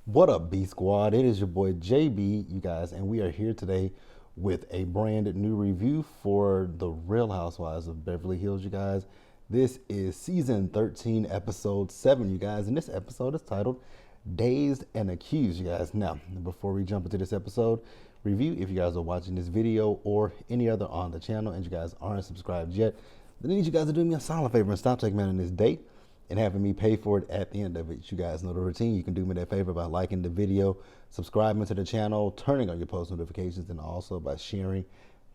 What up, B Squad? It is your boy JB, you guys, and we are here today with a brand new review for The Real Housewives of Beverly Hills, you guys. This is season 13, episode 7, you guys, and this episode is titled Dazed and Accused, you guys. Now, before we jump into this episode review, if you guys are watching this video or any other on the channel and you guys aren't subscribed yet, then I need you guys to do me a solid favor and stop taking me on this date and having me pay for it at the end of it. You guys know the routine. You can do me that favor by liking the video, subscribing to the channel, turning on your post notifications, and also by sharing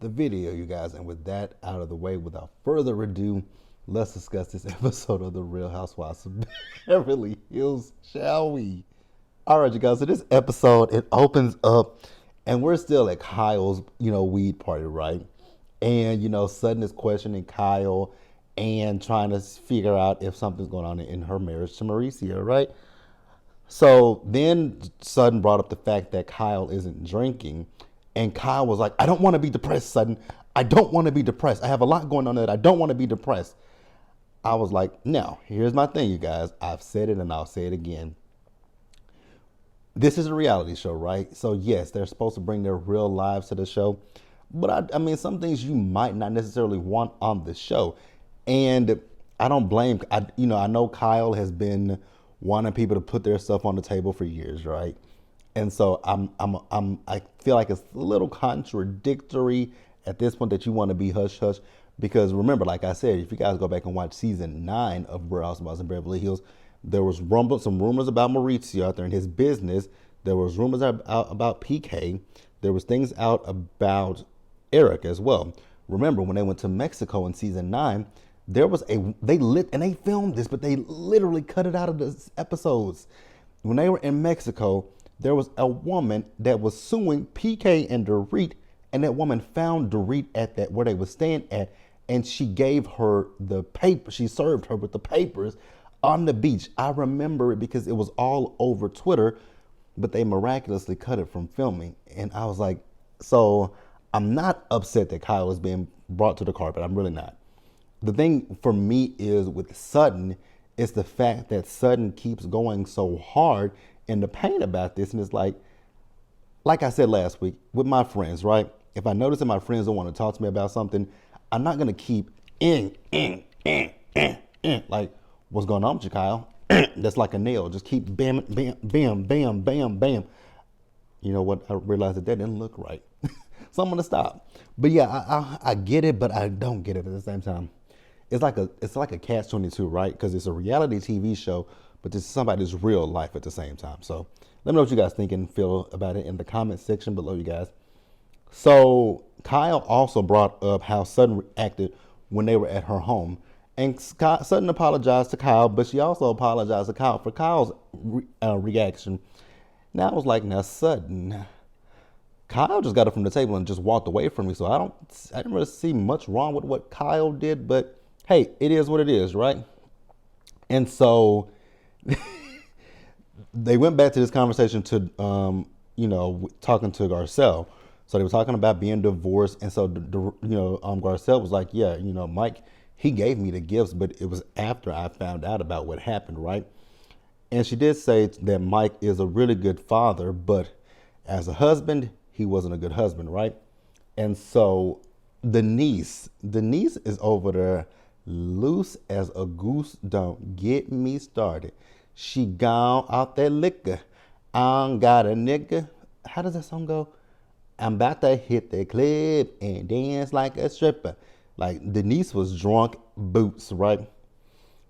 the video, you guys. And with that out of the way, without further ado, let's discuss this episode of The Real Housewives of Beverly Hills, shall we? All right, you guys. So this episode, it opens up, and we're still at Kyle's, weed party, right? And, Sutton is questioning Kyle and trying to figure out if something's going on in her marriage to Mauricio, right? So then Sutton brought up the fact that Kyle isn't drinking. And Kyle was like, I don't want to be depressed, Sutton. I don't want to be depressed. I have a lot going on that I don't want to be depressed. I was like, no, here's my thing, you guys. I've said it and I'll say it again. This is a reality show, right? So yes, they're supposed to bring their real lives to the show. But I mean, some things you might not necessarily want on the show. And I don't blame, I know Kyle has been wanting people to put their stuff on the table for years, right? And so I feel like it's a little contradictory at this point that you want to be hush hush, because remember, like I said, if you guys go back and watch season 9 of Real Housewives in Beverly Hills, there was some rumors about Mauricio out there and his business. There was rumors out about PK. There was things out about Eric as well. Remember when they went to Mexico in season 9, they filmed this, but they literally cut it out of the episodes. When they were in Mexico, there was a woman that was suing PK and Dorit, and that woman found Dorit at that where they were staying at, and she gave her the paper. She served her with the papers on the beach. I remember it because it was all over Twitter, but they miraculously cut it from filming. And I was like, so I'm not upset that Kyle is being brought to the carpet. I'm really not. The thing for me is with Sutton is the fact that Sutton keeps going so hard in the pain about this. And it's like I said last week with my friends, right? If I notice that my friends don't want to talk to me about something, I'm not going to keep like, what's going on with you, Kyle? That's like a nail. Just keep bam, bam, bam, bam, bam, bam. You know what? I realized that didn't look right. So I'm going to stop. But yeah, I get it, but I don't get it at the same time. It's like a catch-22, right? Because it's a reality TV show, but this is somebody's real life at the same time. So let me know what you guys think and feel about it in the comment section below, you guys. So Kyle also brought up how Sutton acted when they were at her home. And Sutton apologized to Kyle, but she also apologized to Kyle for Kyle's reaction. Now I was like, now Sutton, Kyle just got up from the table and just walked away from me. So I didn't really see much wrong with what Kyle did, but hey, it is what it is, right? And so they went back to this conversation to, talking to Garcelle. So they were talking about being divorced. And so, Garcelle was like, yeah, Mike, he gave me the gifts, but it was after I found out about what happened, right? And she did say that Mike is a really good father, but as a husband, he wasn't a good husband, right? And so Denise is over there loose as a goose. Don't get me started. She gone out that liquor. I got a nigga. How does that song go? I'm about to hit the club and dance like a stripper. Like Denise was drunk boots, right?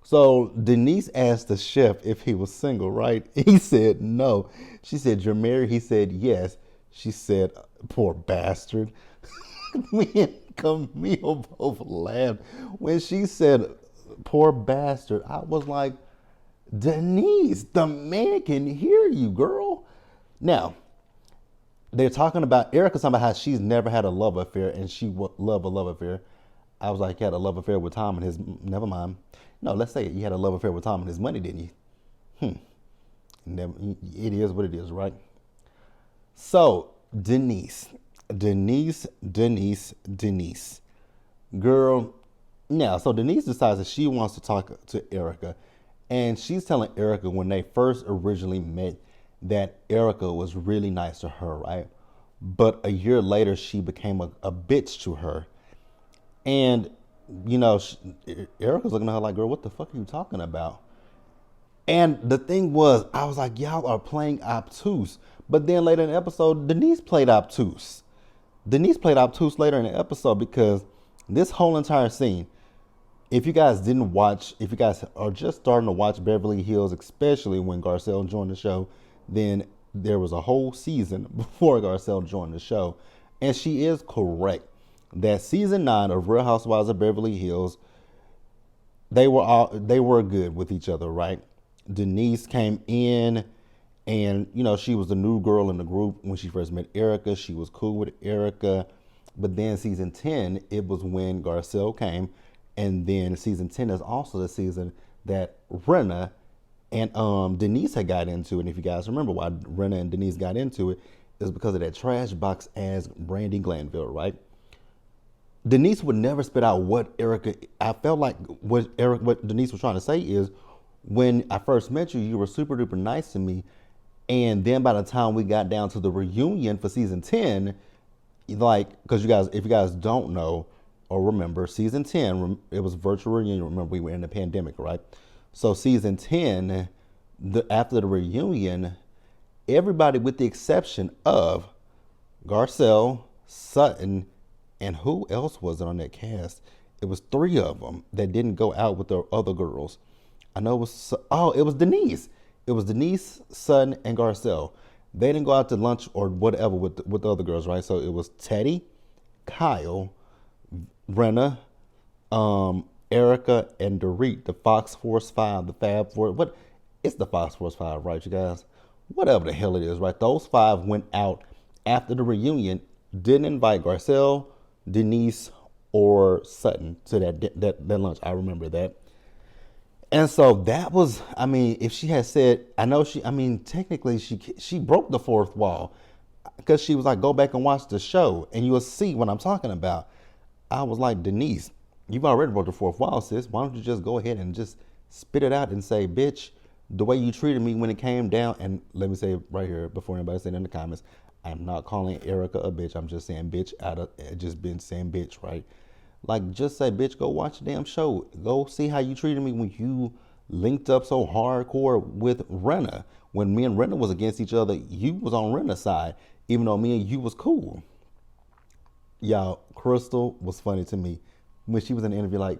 So Denise asked the chef if he was single, right? He said no. She said, you're married? He said yes. She said, poor bastard. Me and Camille both laughed. When she said, poor bastard, I was like, Denise, the man can hear you, girl. Now, they're talking about, Erica's talking about how she's never had a love affair and she would love a love affair. I was like, you had a love affair with Tom and his, never mind. No, let's say it. You had a love affair with Tom and his money, didn't you? Never, it is what it is, right? So, Denise. Girl, now, so Denise decides that she wants to talk to Erica. And she's telling Erica when they first originally met that Erica was really nice to her, right? But a year later, she became a bitch to her. And, you know, Erica's looking at her like, girl, what the fuck are you talking about? And the thing was, I was like, y'all are playing obtuse. But then later in the episode, Denise played obtuse. Denise played obtuse later in the episode because this whole entire scene, if you guys didn't watch, if you guys are just starting to watch Beverly Hills, especially when Garcelle joined the show, then there was a whole season before Garcelle joined the show. And she is correct that season 9 of Real Housewives of Beverly Hills, they were good with each other, right? Denise came in and she was the new girl in the group when she first met Erica. She was cool with Erica. But then season 10, it was when Garcelle came. And then season 10 is also the season that Renna and Denise had got into it. And if you guys remember why Renna and Denise got into it, is because of that trash box ass Brandy Glanville, right? Denise would never spit out what Erica. I felt like what Denise was trying to say is, when I first met you, you were super duper nice to me, and then by the time we got down to the reunion for season 10, like, because if you guys don't know or remember, season 10, it was virtual reunion. Remember, we were in the pandemic, right? So season 10, after the reunion, everybody with the exception of Garcelle, Sutton, and who else was it on that cast? It was 3 of them that didn't go out with the other girls. I know it was Denise. It was Denise, Sutton, and Garcelle. They didn't go out to lunch or whatever with the other girls, right? So it was Teddy, Kyle, Renna, Erica, and Dorit, the Fox Force 5, the Fab Four. What? It's the Fox Force 5, right, you guys? Whatever the hell it is, right? Those 5 went out after the reunion, didn't invite Garcelle, Denise, or Sutton to that lunch. I remember that. And so that was, I mean, if she had said, technically she broke the 4th wall, because she was like, go back and watch the show and you'll see what I'm talking about. I was like, Denise, you've already broke the 4th wall, sis. Why don't you just go ahead and just spit it out and say, bitch, the way you treated me when it came down. And let me say right here, before anybody said in the comments, I'm not calling Erica a bitch. I'm just saying bitch just been saying bitch, right? Like, just say, bitch, go watch the damn show. Go see how you treated me when you linked up so hardcore with Renna. When me and Renna was against each other, you was on Renna's side, even though me and you was cool. Y'all, Crystal was funny to me when she was in the interview, like,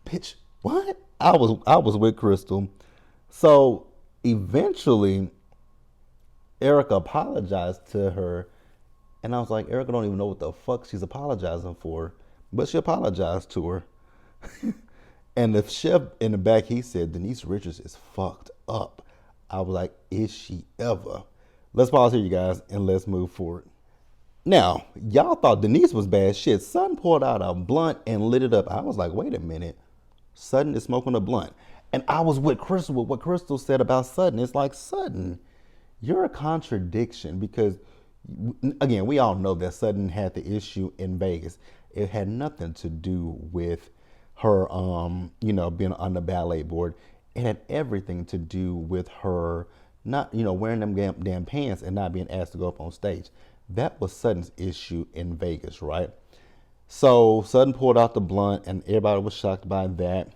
bitch, what? I was with Crystal. So eventually, Erica apologized to her. And I was like, Erica don't even know what the fuck she's apologizing for. But she apologized to her. And the chef in the back, he said, Denise Richards is fucked up. I was like, is she ever? Let's pause here, you guys, and let's move forward. Now, y'all thought Denise was bad shit. Sutton pulled out a blunt and lit it up. I was like, wait a minute. Sutton is smoking a blunt. And I was with Crystal, with what Crystal said about Sutton. It's like, Sutton, you're a contradiction, because again, we all know that Sutton had the issue in Vegas. It had nothing to do with her, being on the ballet board. It had everything to do with her not, wearing them damn pants and not being asked to go up on stage. That was Sutton's issue in Vegas, right? So Sutton pulled out the blunt, and everybody was shocked by that.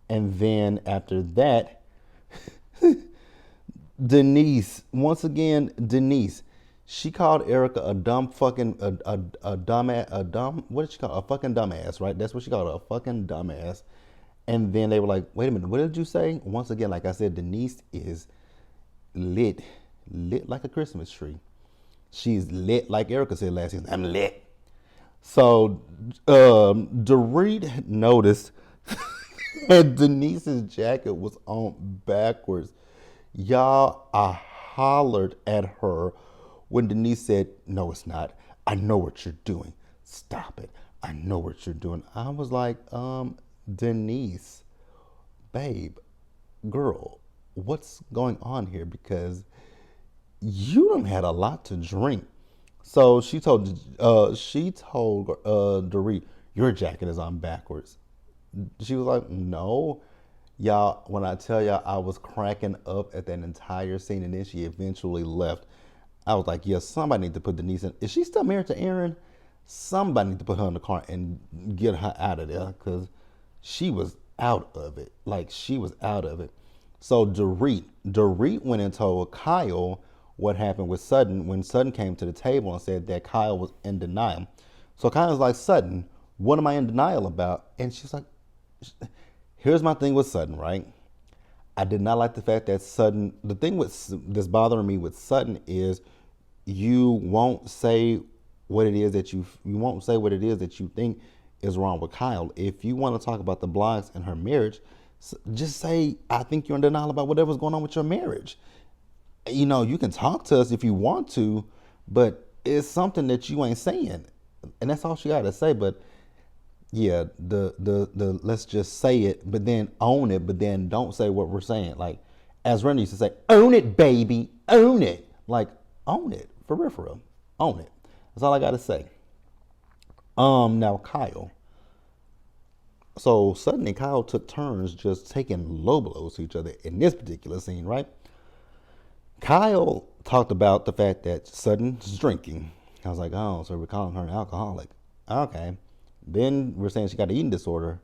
And then after that, Denise, she called Erica a dumb fucking, what did she call her? A fucking dumbass, right? That's what she called her, a fucking dumbass. And then they were like, wait a minute, what did you say? Once again, like I said, Denise is lit like a Christmas tree. She's lit, like Erica said last season, I'm lit. So Dorit noticed that Denise's jacket was on backwards. Y'all, I hollered at her when Denise said, no, it's not. I know what you're doing. Stop it. I know what you're doing. I was like, Denise, babe, girl, what's going on here? Because you done had a lot to drink. So she told Dorit, your jacket is on backwards. She was like, no, Y'all, when I tell y'all I was cracking up at that entire scene and then she eventually left, I was like, yeah, somebody need to put Denise in. Is she still married to Aaron? Somebody need to put her in the car and get her out of there because she was out of it. Like, she was out of it. So Dorit went and told Kyle what happened with Sutton when Sutton came to the table and said that Kyle was in denial. So Kyle's like, Sutton, what am I in denial about? And she's like, here's my thing with Sutton, right? I did not like the fact that Sutton, the thing that's bothering me with Sutton is you won't say what it is that you won't say what it is that you think is wrong with Kyle. If you want to talk about the blogs in her marriage, just say, I think you're in denial about whatever's going on with your marriage. You know, you can talk to us if you want to, but it's something that you ain't saying. And that's all she got to say. But yeah, the let's just say it, but then own it, but then don't say what we're saying. Like, as Randy used to say, own it, baby, own it. Like, own it, for real, own it. That's all I gotta say. Now Kyle. So Sutton and Kyle took turns just taking low blows to each other in this particular scene, right? Kyle talked about the fact that Sutton's drinking. I was like, oh, so we're calling her an alcoholic. Okay. Then we're saying she got an eating disorder.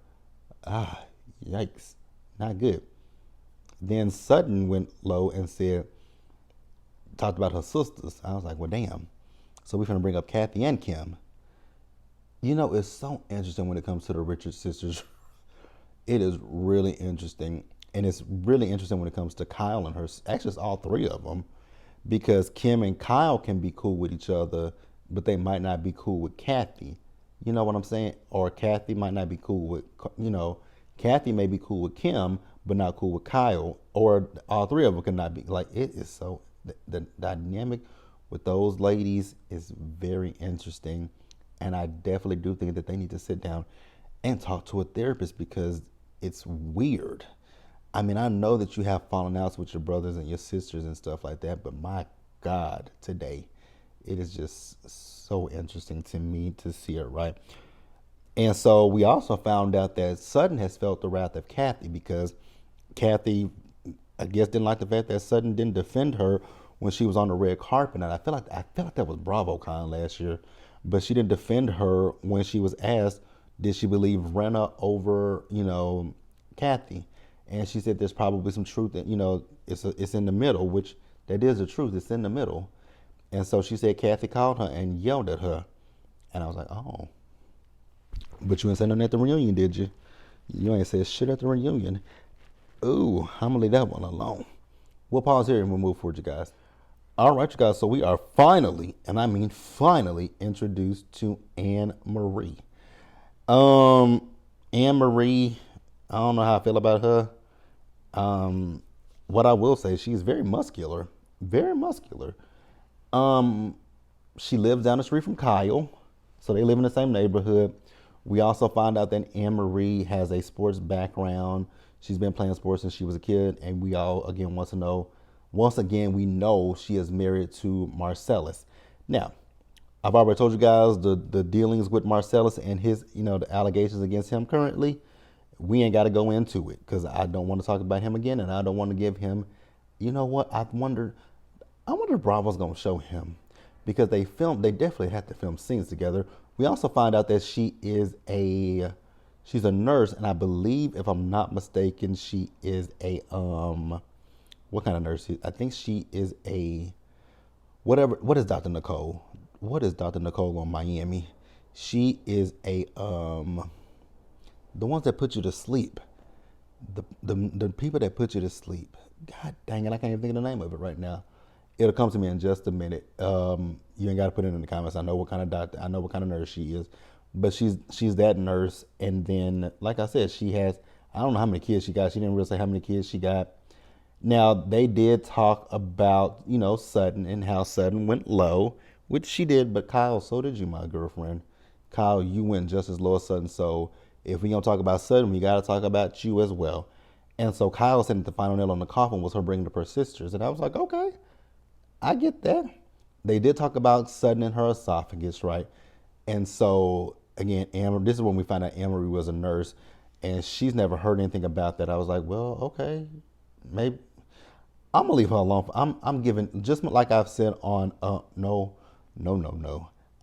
Ah, yikes. Not good. Then Sutton went low and talked about her sisters. I was like, well, damn. So we're going to bring up Kathy and Kim. You know, it's so interesting when it comes to the Richards sisters. It is really interesting. And it's really interesting when it comes to Kyle and her. Actually, it's all three of them. Because Kim and Kyle can be cool with each other, but they might not be cool with Kathy. You know what I'm saying? Or Kathy might not be cool with, Kathy may be cool with Kim, but not cool with Kyle. Or all three of them cannot be. Like, it is so, the dynamic with those ladies is very interesting. And I definitely do think that they need to sit down and talk to a therapist because it's weird. I mean, I know that you have fallen outs with your brothers and your sisters and stuff like that, but my God, today, it is just so interesting to me to see it, right? And so we also found out that Sutton has felt the wrath of Kathy because Kathy, I guess, didn't like the fact that Sutton didn't defend her when she was on the red carpet. And I feel like that was BravoCon last year, but she didn't defend her when she was asked, did she believe Renna over, Kathy? And she said there's probably some truth that, it's in the middle, which that is the truth. It's in the middle. And so she said Kathy called her and yelled at her. And I was like, oh. But you ain't say nothing at the reunion, did you? You ain't said shit at the reunion. Ooh, I'm going to leave that one alone. We'll pause here and we'll move forward, you guys. All right, you guys. So we are finally, and I mean finally, introduced to Anne Marie. Anne Marie, I don't know how I feel about her. What I will say, she's very muscular. Very muscular. She lives down the street from Kyle, so they live in the same neighborhood. We also found out that Anne Marie has a sports background. She's been playing sports since she was a kid, and we all again want to know. Once again, we know she is married to Marcellus. Now, I've already told you guys the dealings with Marcellus and his, the allegations against him currently. We ain't got to go into it because I don't want to talk about him again, and I don't want to give him. You know what? I wonder if Bravo's gonna show him because they definitely had to film scenes together. We also find out that she's a nurse, and I believe, if I'm not mistaken, she is a what kind of nurse? I think she is a whatever. What is Dr. Nicole? What is Dr. Nicole on Miami? She is a the ones that put you to sleep. The people that put you to sleep. God dang it, I can't even think of the name of it right now. It'll come to me in just a minute. You ain't got to put it in the comments. I know what kind of doctor, I know what kind of nurse she is. But she's that nurse. And then, like I said, she has, I don't know how many kids she got. She didn't really say how many kids she got. Now, they did talk about, Sutton and how Sutton went low, which she did. But Kyle, so did you, my girlfriend. Kyle, you went just as low as Sutton. So if we're going to talk about Sutton, we got to talk about you as well. And so Kyle said that the final nail on the coffin was her bringing up her sisters. And I was like, okay, I get that. They did talk about Sutton and her esophagus, right? And so, again, this is when we find out Anne Marie was a nurse. and she's never heard anything about that. I was like, well, okay, maybe I'm gonna leave her alone. I'm giving, just like I've said on no.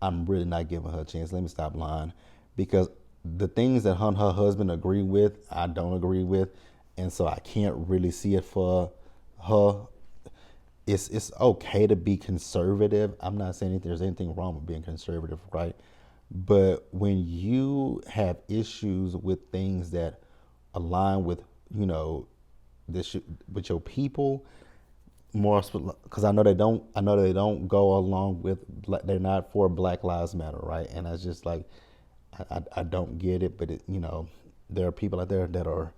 I'm really not giving her a chance. Let me stop lying, because the things that her and her husband agree with, I don't agree with, and so I can't really see it for her. It's okay to be conservative. I'm not saying there's anything wrong with being conservative, right? But when you have issues with things that align with, you know, this with your people, more because I know they don't go along with, they're not for Black Lives Matter, right? And I just like, I don't get it, but there are people out there that are,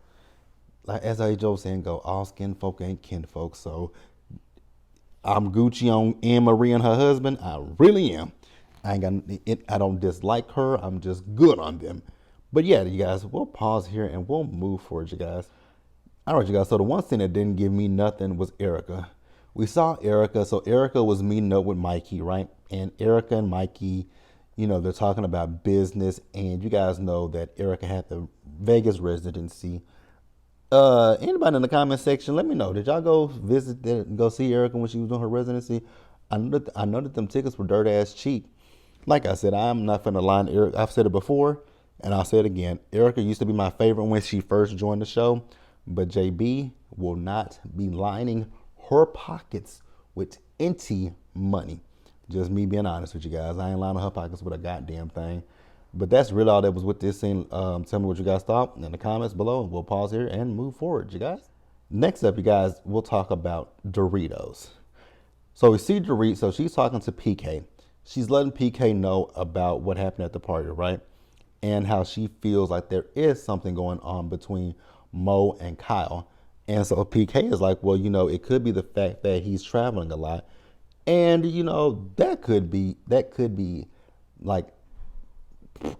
like, as I Joe saying, go, all skin folk ain't kin folk. So I'm Gucci on Anne Marie and her husband. I really am. I ain't got it. I don't dislike her. I'm just good on them. But yeah, you guys, we'll pause here and we'll move forward, you guys. All right, you guys. So the one thing that didn't give me nothing was Erica. We saw Erica. So Erica was meeting up with Mikey, right? And Erica and Mikey, they're talking about business. And you guys know that Erica had the Vegas residency. Anybody in the comment section, let me know. Did y'all go go see Erica when she was doing her residency? I know that them tickets were dirt ass cheap. Like I said, I'm not finna lie. Erica, I've said it before, and I'll say it again. Erica used to be my favorite when she first joined the show, but JB will not be lining her pockets with any money. Just me being honest with you guys. I ain't lining her pockets with a goddamn thing. But that's really all that was with this scene. Tell me what you guys thought in the comments below, and we'll pause here and move forward, you guys. Next up, you guys, we'll talk about Doritos. So we see Doritos. So she's talking to PK. She's letting PK know about what happened at the party, right? And how she feels like there is something going on between Mo and Kyle. And so PK is like, well, it could be the fact that he's traveling a lot. And, that could be like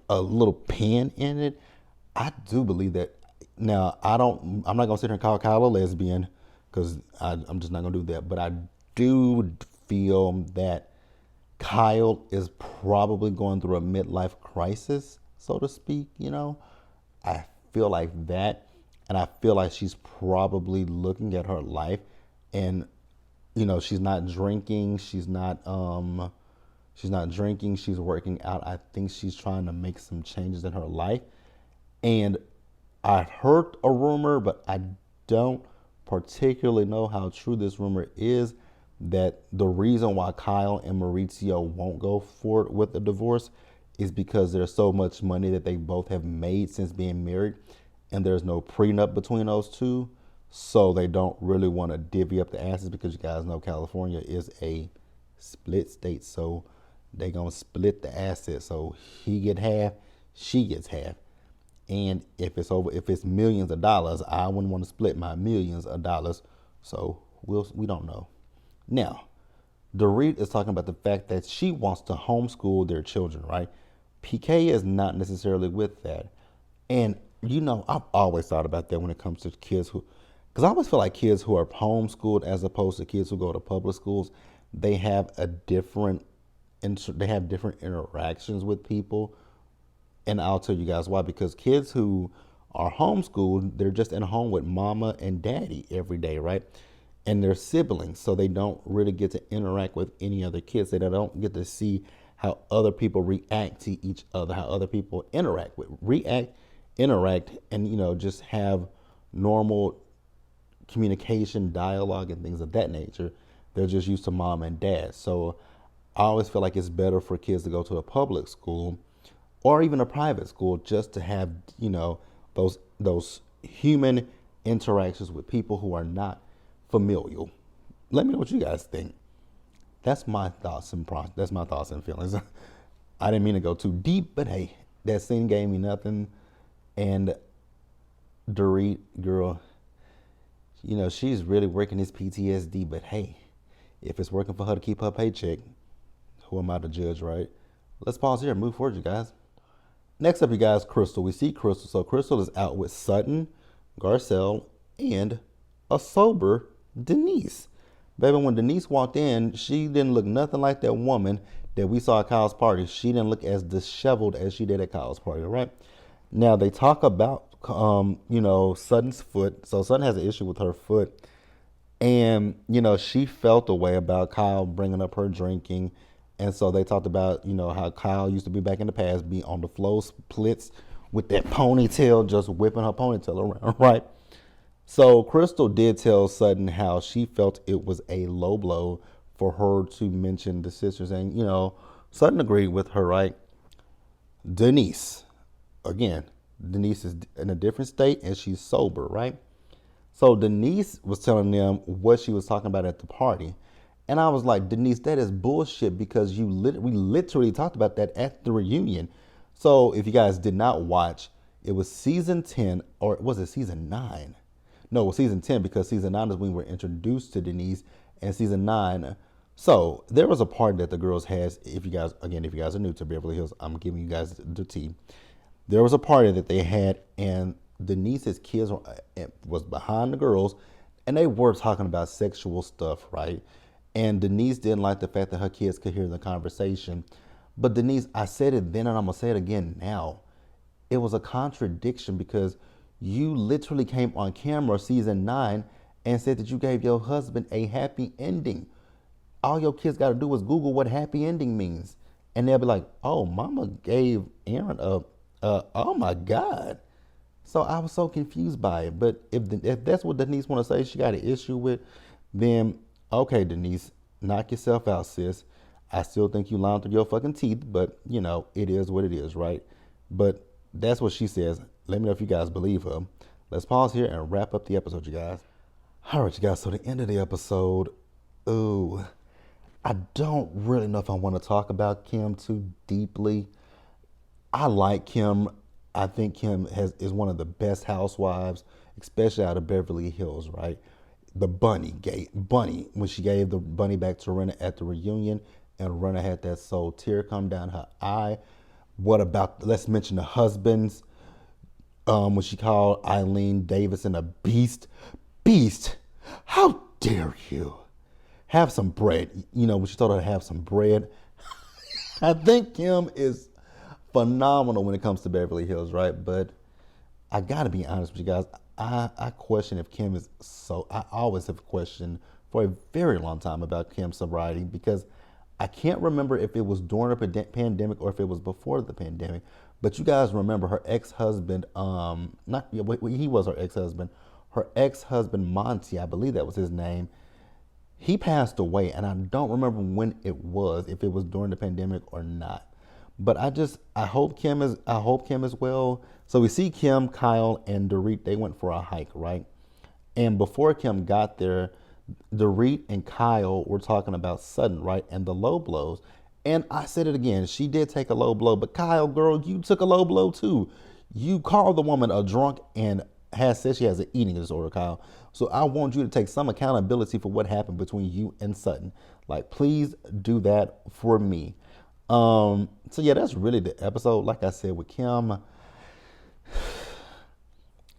a little pin in it. I do believe that. Now, I'm not going to sit here and call Kyle a lesbian, because I'm just not going to do that. But I do feel that Kyle is probably going through a midlife crisis, so to speak. I feel like that. And I feel like she's probably looking at her life, and, she's not drinking. She's not drinking. She's working out. I think she's trying to make some changes in her life. And I've heard a rumor, but I don't particularly know how true this rumor is, that the reason why Kyle and Maurizio won't go forward with the divorce is because there's so much money that they both have made since being married, and there's no prenup between those two. So they don't really want to divvy up the assets, because you guys know California is a split state. So they gonna split the assets. So he get half, she gets half. And if it's millions of dollars, I wouldn't want to split my millions of dollars. So we don't know. Now, Dorit is talking about the fact that she wants to homeschool their children, right? PK is not necessarily with that. And I've always thought about that when it comes to kids because I always feel like kids who are homeschooled as opposed to kids who go to public schools, they have different interactions with people. And I'll tell you guys why. Because kids who are homeschooled, they're just at home with mama and daddy every day, right? And they're siblings, so they don't really get to interact with any other kids. They don't get to see how other people react to each other, how other people interact, and just have normal communication, dialogue, and things of that nature. They're just used to mom and dad. So I always feel like it's better for kids to go to a public school or even a private school, just to have, those human interactions with people who are not familial. Let me know what you guys think. That's my thoughts and feelings. I didn't mean to go too deep, but hey, that scene gave me nothing. And Dorit, girl, she's really working this PTSD, but hey, if it's working for her to keep her paycheck, who am I to judge, right? Let's pause here and move forward, you guys. Next up, you guys, Crystal. We see Crystal. So Crystal is out with Sutton, Garcelle, and a sober Denise. Baby, when Denise walked in, she didn't look nothing like that woman that we saw at Kyle's party. She didn't look as disheveled as she did at Kyle's party, right? Now, they talk about Sutton's foot. So Sutton has an issue with her foot. And, she felt a way about Kyle bringing up her drinking. And so they talked about, how Kyle used to be back in the past, be on the floor splits with that ponytail, just whipping her ponytail around, right? So Crystal did tell Sutton how she felt it was a low blow for her to mention the sisters. And, Sutton agreed with her, right? Denise, again, Denise is in a different state and she's sober, right? So Denise was telling them what she was talking about at the party. And I was like, Denise, that is bullshit because we literally talked about that at the reunion. So if you guys did not watch, it was season 10, or was it season 9? No, it was season 10 because season 9 is when we were introduced to Denise, and season 9. So there was a party that the girls had. If you guys are new to Beverly Hills, I'm giving you guys the tea. There was a party that they had, and Denise's kids was behind the girls, and they were talking about sexual stuff, right? And Denise didn't like the fact that her kids could hear the conversation. But Denise, I said it then and I'm going to say it again now. It was a contradiction because you literally came on camera season 9 and said that you gave your husband a happy ending. All your kids got to do is Google what happy ending means. And they'll be like, oh, mama gave Aaron oh my God. So I was so confused by it. But if that's what Denise want to say, she got an issue with, then okay, Denise, knock yourself out, sis. I still think you lying through your fucking teeth, but it is what it is, right? But that's what she says. Let me know if you guys believe her. Let's pause here and wrap up the episode, you guys. All right, you guys, so the end of the episode, ooh, I don't really know if I want to talk about Kim too deeply. I like Kim. I think Kim is one of the best housewives, especially out of Beverly Hills, right? The bunny, when she gave the bunny back to Renna at the reunion, and Renna had that soul tear come down her eye. What about, let's mention the husbands, when she called Eileen Davidson a beast. Beast, how dare you? Have some bread. When she told her to have some bread. I think Kim is phenomenal when it comes to Beverly Hills, right? But I gotta be honest with you guys. I question if Kim is so. I always have questioned for a very long time about Kim's sobriety because I can't remember if it was during the pandemic or if it was before the pandemic. But you guys remember her ex-husband, he was her ex-husband. Her ex-husband, Monty, I believe that was his name. He passed away, and I don't remember when it was, if it was during the pandemic or not. But I hope Kim is well. So we see Kim, Kyle, and Dorit, they went for a hike, right? And before Kim got there, Dorit and Kyle were talking about Sutton, right? And the low blows. And I said it again, she did take a low blow, but Kyle, girl, you took a low blow too. You called the woman a drunk and has said she has an eating disorder, Kyle. So I want you to take some accountability for what happened between you and Sutton. Like, please do that for me. So yeah, that's really the episode. Like I said, with Kim,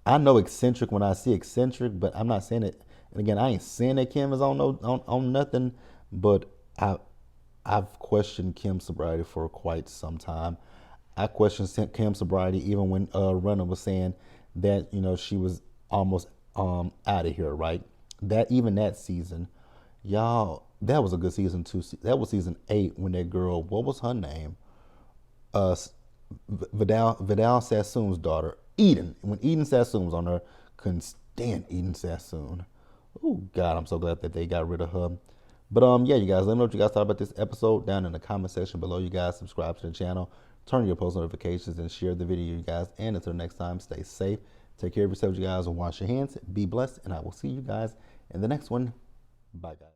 I know eccentric when I see eccentric, but I'm not saying it. And again, I ain't saying that Kim is on nothing, but I've questioned Kim's sobriety for quite some time. I questioned Kim's sobriety even when Renna was saying that she was almost out of here, right? That season, y'all, that was a good season too. That was season 8 when that girl, what was her name? Vidal Sassoon's daughter, Eden. When Eden Sassoon was on her, couldn't stand Eden Sassoon. Oh God, I'm so glad that they got rid of her. But yeah, you guys, let me know what you guys thought about this episode down in the comment section below. You guys subscribe to the channel, turn on your post notifications, and share the video, you guys. And until next time, stay safe, take care of yourselves, you guys, and wash your hands. Be blessed, and I will see you guys in the next one. Bye, guys.